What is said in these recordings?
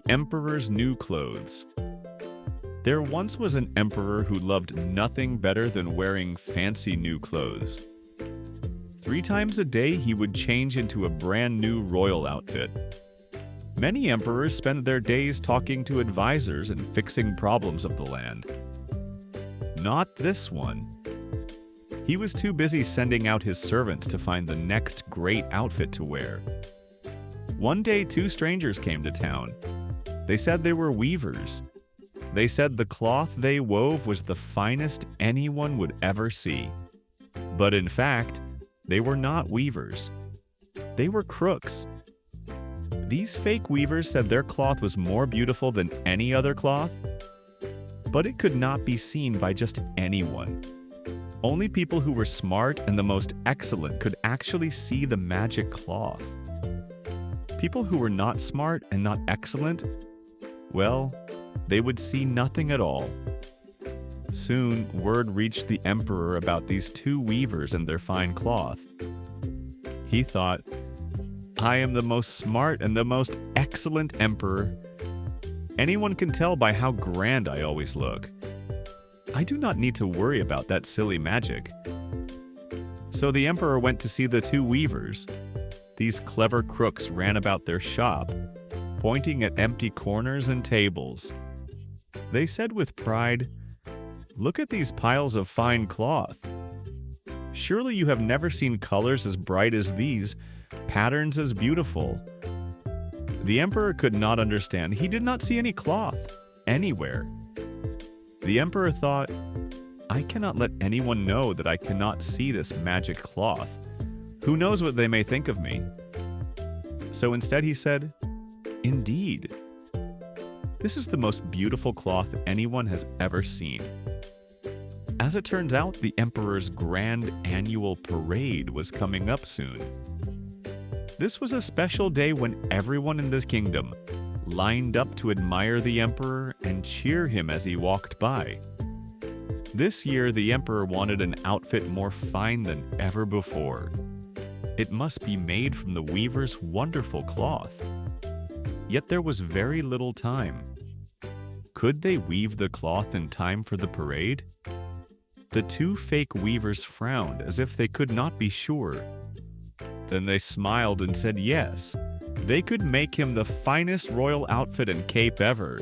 emperor's new clothes. There once was an emperor who loved nothing better than wearing fancy new clothes. 3 times a day he would change into a brand new royal outfit. Many emperors spend their days talking to advisors and fixing problems of the land. Not this one. He was too busy sending out his servants to find the next great outfit to wear. One day 2 strangers came to town. They said they were weavers. They said the cloth they wove was the finest anyone would ever see. But in fact, they were not weavers. They were crooks. These fake weavers said their cloth was more beautiful than any other cloth, but it could not be seen by just anyone. Only people who were smart and the most excellent could actually see the magic cloth. People who were not smart and not excellent, well, they would see nothing at all. Soon, word reached the emperor about these 2 weavers and their fine cloth. He thought, "I am the most smart and the most excellent emperor. Anyone can tell by how grand I always look. I do not need to worry about that silly magic." So the emperor went to see the 2 weavers. These clever crooks ran about their shop, pointing at empty corners and tables. They said with pride, "Look at these piles of fine cloth. Surely you have never seen colors as bright as these, patterns as beautiful." The emperor could not understand. He did not see any cloth anywhere. The emperor thought, "I cannot let anyone know that I cannot see this magic cloth. Who knows what they may think of me?" So instead he said, "Indeed, this is the most beautiful cloth anyone has ever seen." As it turns out, the emperor's grand annual parade was coming up soon. This was a special day when everyone in this kingdom lined up to admire the emperor and cheer him as he walked by. This year, the emperor wanted an outfit more fine than ever before. It must be made from the weaver's wonderful cloth. Yet there was very little time. Could they weave the cloth in time for the parade? The 2 fake weavers frowned as if they could not be sure. Then they smiled and said yes, they could make him the finest royal outfit and cape ever.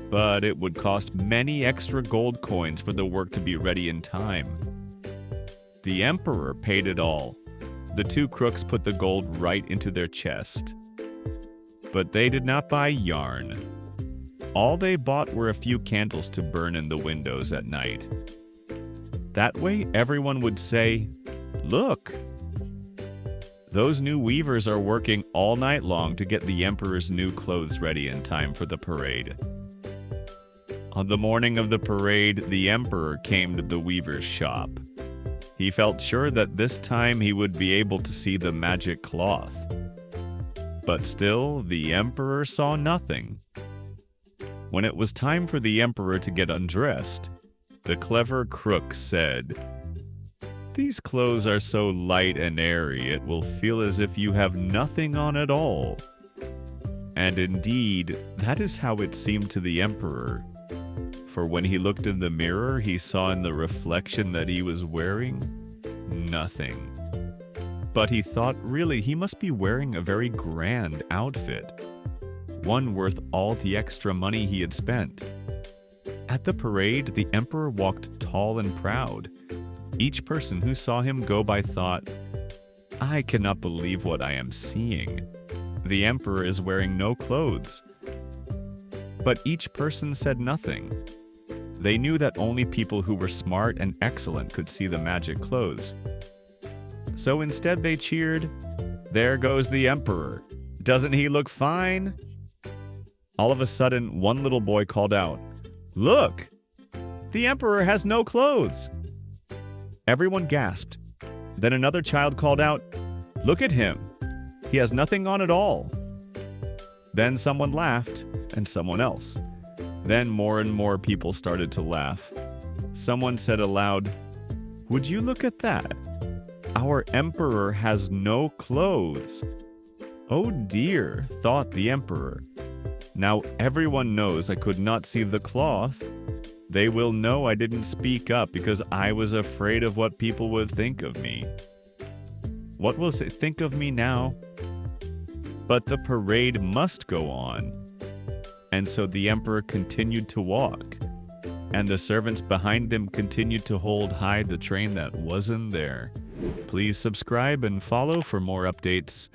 But it would cost many extra gold coins for the work to be ready in time. The emperor paid it all. The 2 crooks put the gold right into their chest. But they did not buy yarn. All they bought were a few candles to burn in the windows at night. That way, everyone would say, "Look! Those new weavers are working all night long to get the emperor's new clothes ready in time for the parade." On the morning of the parade, the emperor came to the weaver's shop. He felt sure that this time he would be able to see the magic cloth. But still, the emperor saw nothing. When it was time for the emperor to get undressed, the clever crook said, "These clothes are so light and airy, it will feel as if you have nothing on at all." And indeed, that is how it seemed to the emperor. For when he looked in the mirror, he saw in the reflection that he was wearing nothing. But he thought really he must be wearing a very grand outfit, one worth all the extra money he had spent. At the parade, the emperor walked tall and proud. Each person who saw him go by thought, "I cannot believe what I am seeing. The emperor is wearing no clothes." But each person said nothing. They knew that only people who were smart and excellent could see the magic clothes. So instead they cheered, "There goes the emperor. Doesn't he look fine?" All of a sudden, one little boy called out, "Look! The emperor has no clothes!" Everyone gasped. Then another child called out, "Look at him! He has nothing on at all!" Then someone laughed, and someone else. Then more and more people started to laugh. Someone said aloud, "Would you look at that? Our emperor has no clothes." "Oh dear," thought the emperor. Now everyone knows I could not see the cloth. They will know I didn't speak up because I was afraid of what people would think of me. What will they think of me now? But the parade must go on. And so the emperor continued to walk, and the servants behind him continued to hold high the train that wasn't there. Please subscribe and follow for more updates.